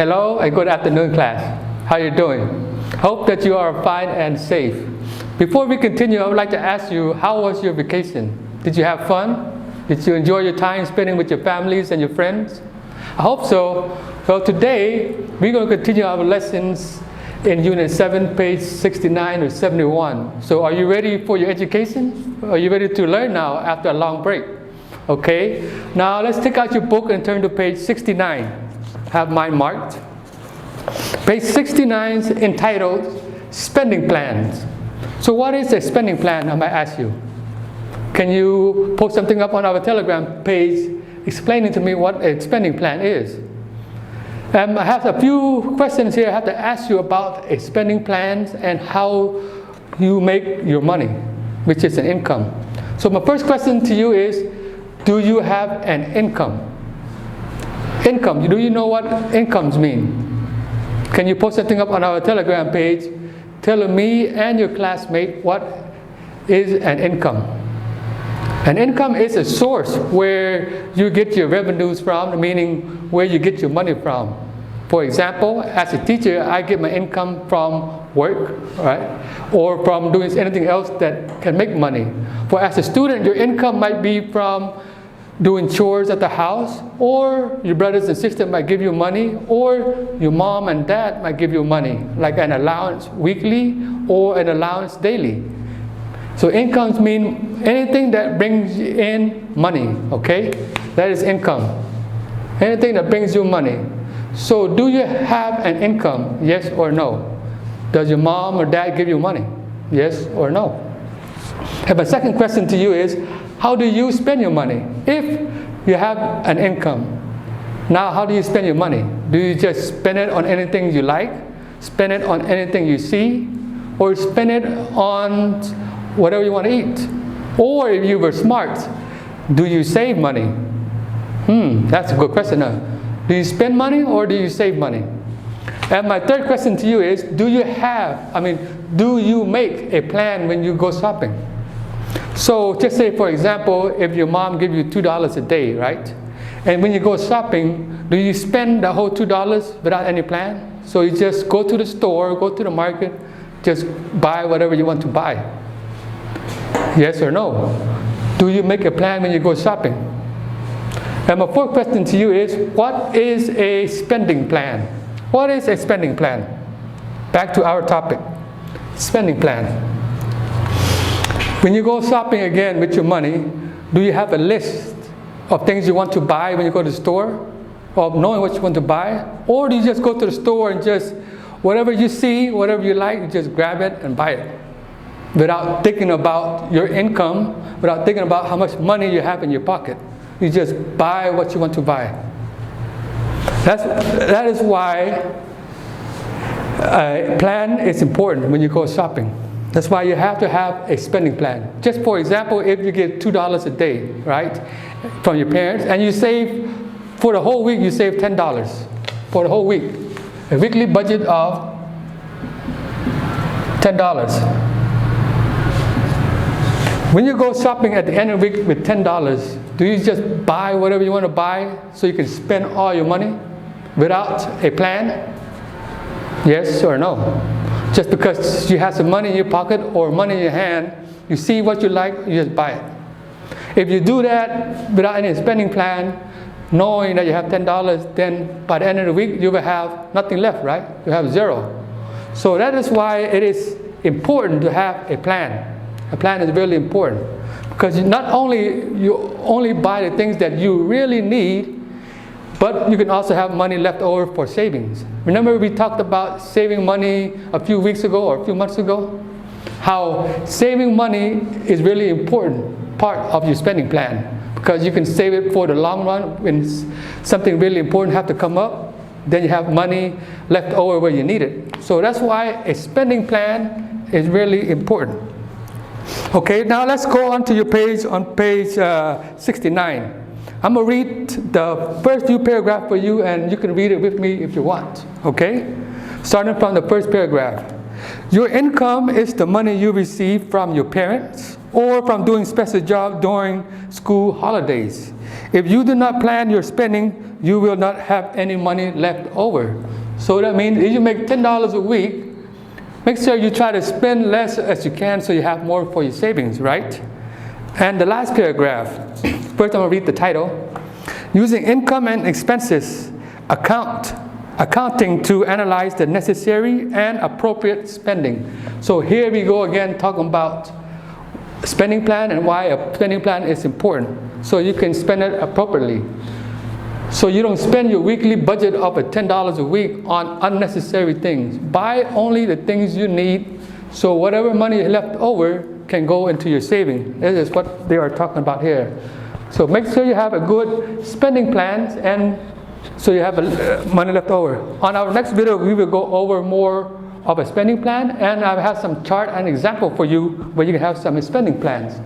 Hello and good afternoon, class. How are you doing? Hope that you are fine and safe. Before we continue, I would like to ask you, how was your vacation? Did you have fun? Did you enjoy your time spending with your families and your friends? I hope so. So today, we're going to continue our lessons in Unit 7, page 69 or 71. So are you ready for your education? Are you ready to learn now after a long break? Okay. Now let's take out your book and turn to page 69. Have mine marked. Page 69 is entitled Spending Plans. So what is a spending plan, I might ask you? Can you post something up on our Telegram page explaining to me what a spending plan is? I have a few questions here I have to ask you about a spending plan and how you make your money, which is an income. So my first question to you is, do you have an income? Income, do you know what incomes mean? Can you post something up on our Telegram page telling me and your classmate what is an income? An income is a source where you get your revenues from, meaning where you get your money from. For example, as a teacher, I get my income from work, right? Or from doing anything else that can make money. For as a student, your income might be from doing chores at the house, or your brothers and sisters might give you money, or your mom and dad might give you money, like an allowance weekly or an allowance daily. So incomes mean anything that brings in money, okay? That is income. Anything that brings you money. So do you have an income, yes or no? Does your mom or dad give you money, yes or no? And my second question to you is, how do you spend your money? If you have an income, now how do you spend your money? Do you just spend it on anything you like? Spend it on anything you see? Or spend it on whatever you want to eat? Or if you were smart, do you save money? That's a good question. Do you spend money or do you save money? And my third question to you is, do you make a plan when you go shopping? So just say, for example, if your mom gives you $2 a day, right? And when you go shopping, do you spend the whole $2 without any plan? So you just go to the store, go to the market, just buy whatever you want to buy. Yes or no? Do you make a plan when you go shopping? And my fourth question to you is, what is a spending plan? What is a spending plan? Back to our topic, spending plan. When you go shopping again with your money, do you have a list of things you want to buy when you go to the store? Of knowing what you want to buy? Or do you just go to the store and just, whatever you see, whatever you like, you just grab it and buy it? Without thinking about your income, without thinking about how much money you have in your pocket. You just buy what you want to buy. That is why a plan is important when you go shopping. That's why you have to have a spending plan. Just for example, if you get $2 a day, right, from your parents, and you save, for the whole week, you save $10 for the whole week. A weekly budget of $10. When you go shopping at the end of the week with $10, do you just buy whatever you want to buy so you can spend all your money without a plan? Yes or no? Just because you have some money in your pocket or money in your hand, you see what you like, you just buy it. If you do that without any spending plan, knowing that you have $10, then by the end of the week, you will have nothing left, right? You have zero. So that is why it is important to have a plan. A plan is really important. Because you only buy the things that you really need, but you can also have money left over for savings. Remember we talked about saving money a few weeks ago or a few months ago? How saving money is really important part of your spending plan. Because you can save it for the long run when something really important have to come up. Then you have money left over where you need it. So that's why a spending plan is really important. Okay, now let's go on to your page, on page 69. I'm going to read the first few paragraphs for you, and you can read it with me if you want, okay? Starting from the first paragraph. Your income is the money you receive from your parents or from doing special jobs during school holidays. If you do not plan your spending, you will not have any money left over. So that means if you make $10 a week, make sure you try to spend less as you can so you have more for your savings, right? And the last paragraph, first I'm going to read the title. Using income and expenses, accounting to analyze the necessary and appropriate spending. So here we go again talking about spending plan and why a spending plan is important. So you can spend it appropriately. So you don't spend your weekly budget of $10 a week on unnecessary things. Buy only the things you need, so whatever money is left over can go into your saving. This is what they are talking about here. So make sure you have a good spending plan, and so you have money left over. On our next video, we will go over more of a spending plan, and I have some chart and example for you where you can have some spending plans.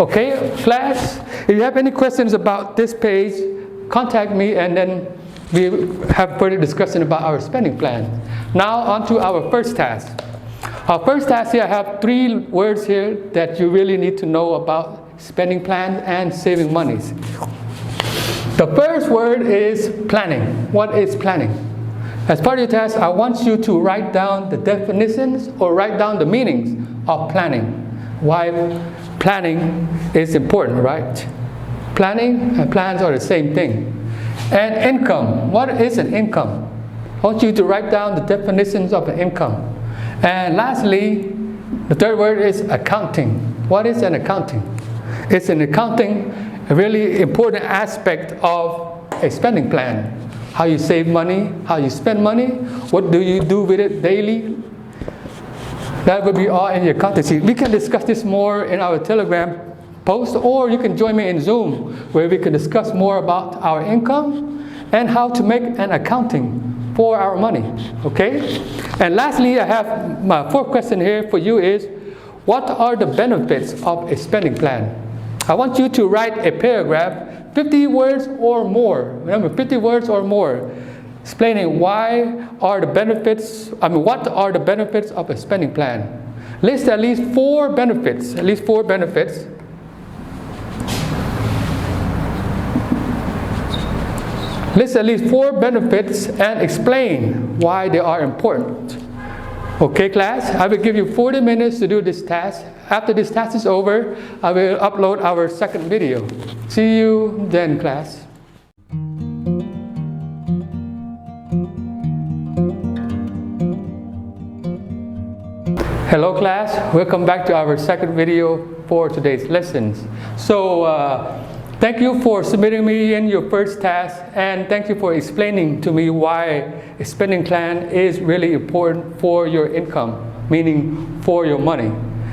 Okay, class, if you have any questions about this page, contact me, and then we have further discussion about our spending plan. Now on to our first task. Our first task here, I have 3 words here that you really need to know about spending plan and saving monies. The first word is planning. What is planning? As part of your task, I want you to write down the definitions or write down the meanings of planning. Why planning is important, right? Planning and plans are the same thing. And income. What is an income? I want you to write down the definitions of an income. And lastly, the third word is accounting. What is an accounting? It's an accounting, a really important aspect of a spending plan. How you save money, how you spend money, what do you do with it daily. That will be all in your accounting sheet. We can discuss this more in our Telegram post, or you can join me in Zoom where we can discuss more about our income and how to make an accounting for our money. Okay? And lastly, I have my 4th question here for you is, what are the benefits of a spending plan? I want you to write a paragraph, 50 words or more. Remember, 50 words or more, explaining what are the benefits of a spending plan. List at least 4 benefits, List at least 4 benefits and explain why they are important. Okay, class? I will give you 40 minutes to do this task. After this task is over, I will upload our second video. See you then, class. Hello, class. Welcome back to our second video for today's lessons. So, thank you for submitting me in your first task, and thank you for explaining to me why a spending plan is really important for your income, meaning for your money.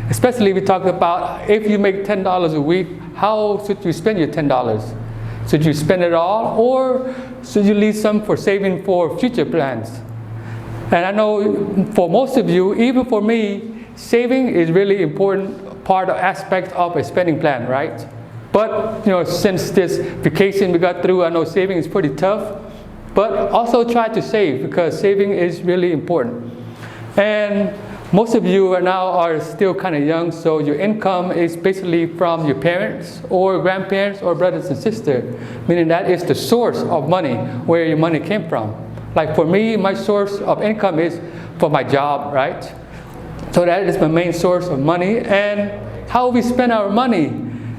Especially we talked about if you make $10 a week, how should you spend your $10? Should you spend it all, or should you leave some for saving for future plans? And I know for most of you, even for me, saving is really important part of aspect of a spending plan, right? But since this vacation we got through, I know saving is pretty tough. But also try to save, because saving is really important. And most of you are still kind of young, so your income is basically from your parents or grandparents or brothers and sisters, meaning that is the source of money, where your money came from. Like for me, my source of income is for my job, right? So that is my main source of money, and how we spend our money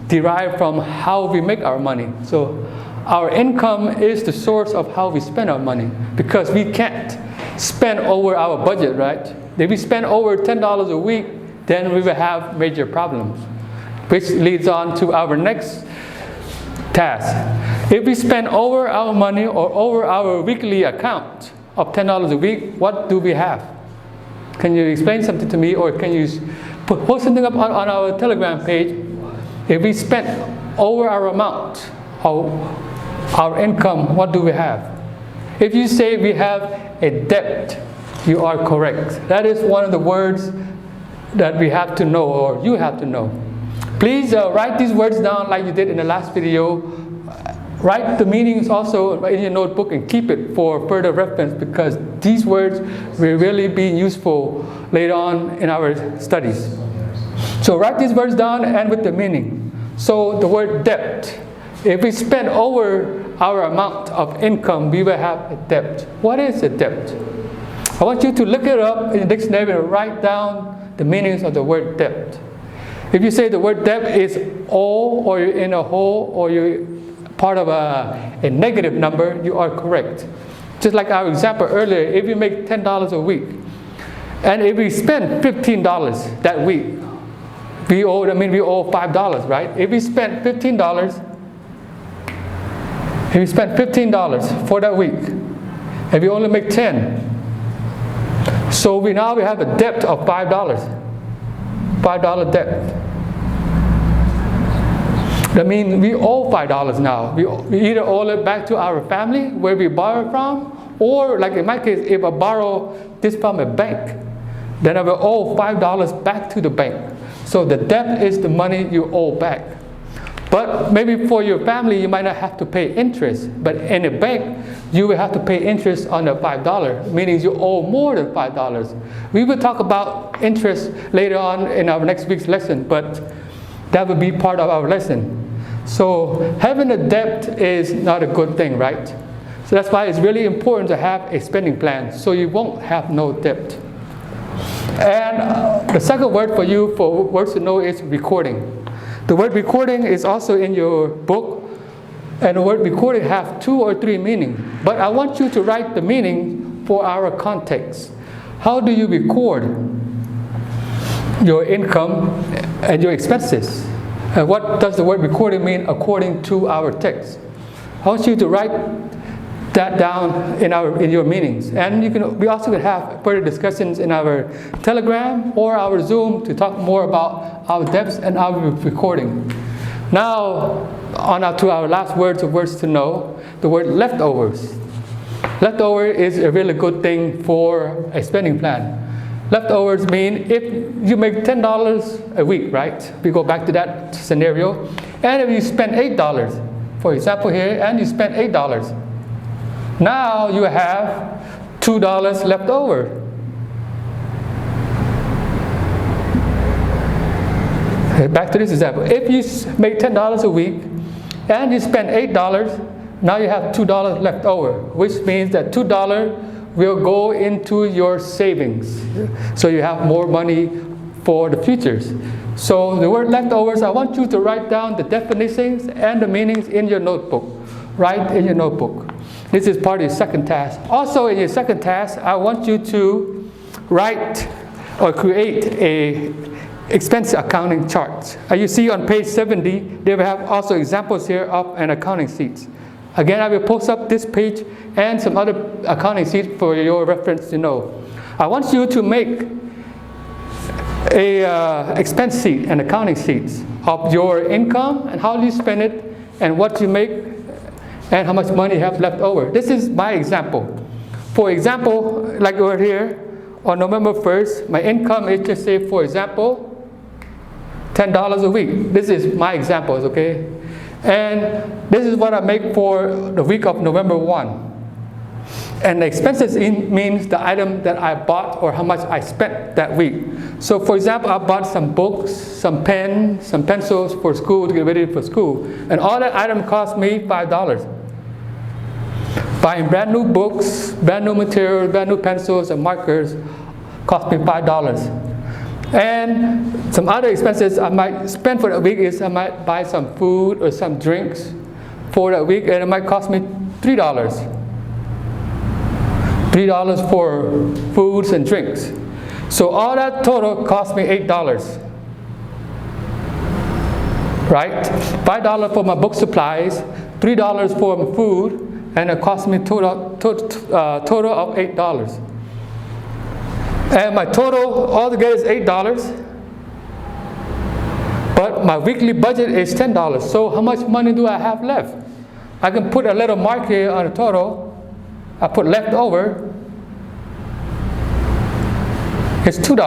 derived from how we make our money. So our income is the source of how we spend our money, because we can't spend over our budget, right? If we spend over $10 a week, then we will have major problems, which leads on to our next task. If we spend over our money or over our weekly account of $10 a week, what do we have? Can you explain something to me, or can you post something up on our Telegram page? If we spend over our amount of our income, what do we have? If you say we have a debt, you are correct. That is one of the words that we have to know, or you have to know. Please write these words down like you did in the last video. Write the meanings also in your notebook and keep it for further reference, because these words will really be useful later on in our studies. So write these words down and with the meaning. So the word debt If we spend over our amount of income, we will have a debt. What is a debt? I want you to look it up in the dictionary and write down the meanings of the word debt. If you say the word debt is all, or you're in a hole, or you're part of a negative number, you are correct. Just like our example earlier, if you make $10 a week, and if we spend $15 that week, we owe $5, right? If we spend $15 for that week, and we only make 10, so we have a debt of $5 debt. That means we owe $5 now. We either owe it back to our family where we borrow from, or like in my case, if I borrow this from a bank, then I will owe $5 back to the bank. So the debt is the money you owe back. But maybe for your family, you might not have to pay interest. But in a bank, you will have to pay interest on the $5, meaning you owe more than $5. We will talk about interest later on in our next week's lesson, but that will be part of our lesson. So having a debt is not a good thing, right? So that's why it's really important to have a spending plan so you won't have no debt. And the second word for you, for words to know, is recording. The word recording is also in your book, and the word recording has 2 or 3 meanings. But I want you to write the meaning for our context. How do you record your income and your expenses? And what does the word recording mean according to our text? I want you to write that down in your meanings. And we also can have further discussions in our Telegram or our Zoom to talk more about our debts and our recording. Now, to our last words to know, the word leftovers. Leftover is a really good thing for a spending plan. Leftovers mean if you make $10 a week, right? We go back to that scenario. And if you spend $8, for example here, and you spend $8, now you have $2 left over. Back to this example. If you make $10 a week and you spend $8, now you have $2 left over, which means that $2 will go into your savings. So you have more money for the futures. So the word leftovers, I want you to write down the definitions and the meanings in your notebook. Write in your notebook. This is part of your second task. Also in your second task, I want you to write or create a expense accounting chart. As you see on page 70, they will have also examples here of an accounting sheet. Again, I will post up this page and some other accounting sheets for your reference to know. I want you to make a expense sheet and accounting sheets of your income and how you spend it and what you make and how much money you have left over. This is my example. For example, like over here, on November 1st, my income is, just say, for example, $10 a week. This is my examples, okay? And this is what I make for the week of November 1. And the expenses means the item that I bought or how much I spent that week. So for example, I bought some books, some pens, some pencils for school to get ready for school. And all that item cost me $5. Buying brand new books, brand new materials, brand new pencils and markers cost me $5. And some other expenses I might spend for the week is I might buy some food or some drinks for that week, and it might cost me $3. $3 for foods and drinks. So all that total cost me $8. Right? $5 for my book supplies, $3 for my food, and it cost me total of $8. And my total altogether is $8. But my weekly budget is $10. So how much money do I have left? I can put a little mark here on the total. I put left over. It's $2.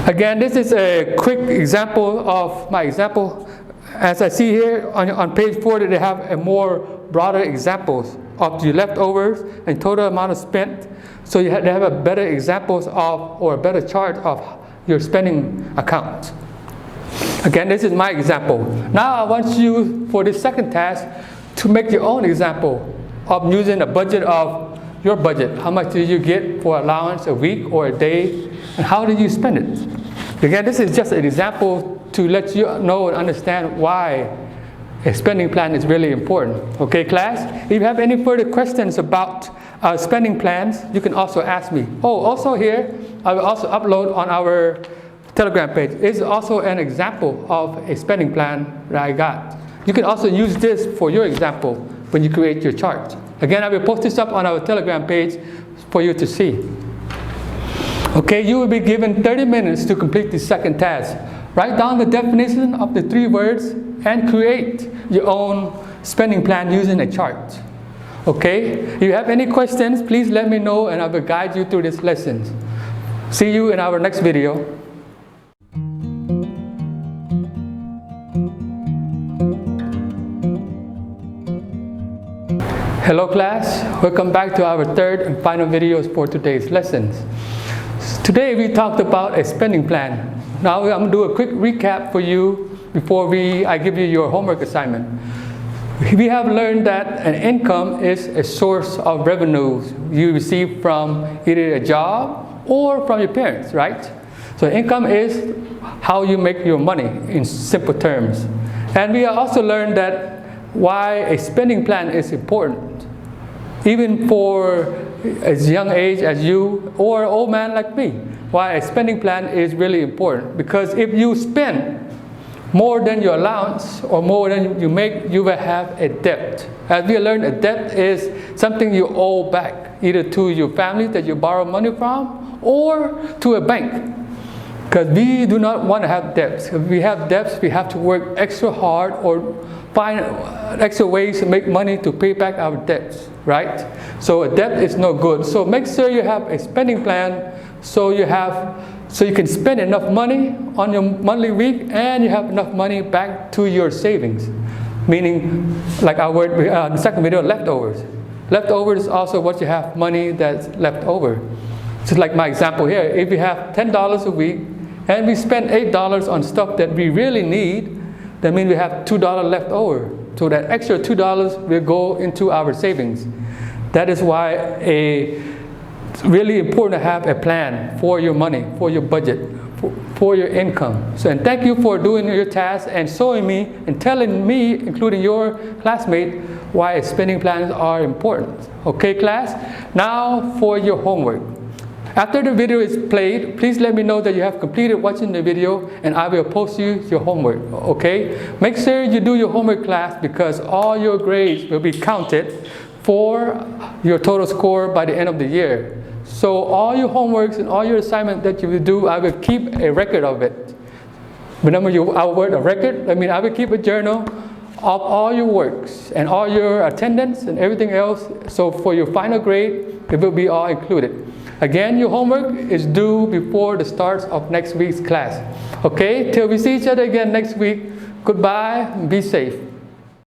Again, this is a quick example of my example. As I see here on page 40, they have a more broader examples of the leftovers and total amount of spent. So they have a better examples of, or a better chart of your spending account. Again, this is my example. Now I want you, for this second task, to make your own example of using a budget of your budget. How much do you get for allowance a week or a day, and how do you spend it? Again, this is just an example to let you know and understand why a spending plan is really important. Okay, class? If you have any further questions about spending plans, you can also ask me. Oh, also here, I will also upload on our Telegram page. It's also an example of a spending plan that I got. You can also use this for your example when you create your chart. Again, I will post this up on our Telegram page for you to see. Okay, you will be given 30 minutes to complete the second task. Write down the definition of the 3 words and create your own spending plan using a chart. Okay? If you have any questions, please let me know and I will guide you through this lesson. See you in our next video. Hello class, welcome back to our third and final videos for today's lessons. Today we talked about a spending plan. Now I'm going to do a quick recap for you before I give you your homework assignment. We have learned that an income is a source of revenues you receive from either a job or from your parents, right? So income is how you make your money in simple terms. And we also learned that why a spending plan is important, even for as young age as you or an old man like me. Why a spending plan is really important, because if you spend more than your allowance or more than you make, you will have a debt. As we learned, a debt is something you owe back, either to your family that you borrow money from or to a bank. Because we do not want to have debts. If we have debts, we have to work extra hard or find extra ways to make money to pay back our debts, right? So a debt is no good. So make sure you have a spending plan so you can spend enough money on your monthly week and you have enough money back to your savings. Meaning, like our word, the second video, leftovers. Leftovers is also what you have money that's left over. Just like my example here, if we have $10 a week and we spend $8 on stuff that we really need, that means we have $2 left over. So that extra $2 will go into our savings. That is why it's really important to have a plan for your money, for your budget, for your income. So, and thank you for doing your task and showing me and telling me, including your classmate, why spending plans are important. Okay, class? Now for your homework. After the video is played, please let me know that you have completed watching the video and I will post you your homework, okay? Make sure you do your homework, class, because all your grades will be counted for your total score by the end of the year. So all your homeworks and all your assignments that you will do, I will keep a record of it. Remember our word, a record? I mean, I will keep a journal of all your works and all your attendance and everything else. So for your final grade, it will be all included. Again, your homework is due before the start of next week's class. Okay, till we see each other again next week, goodbye and be safe.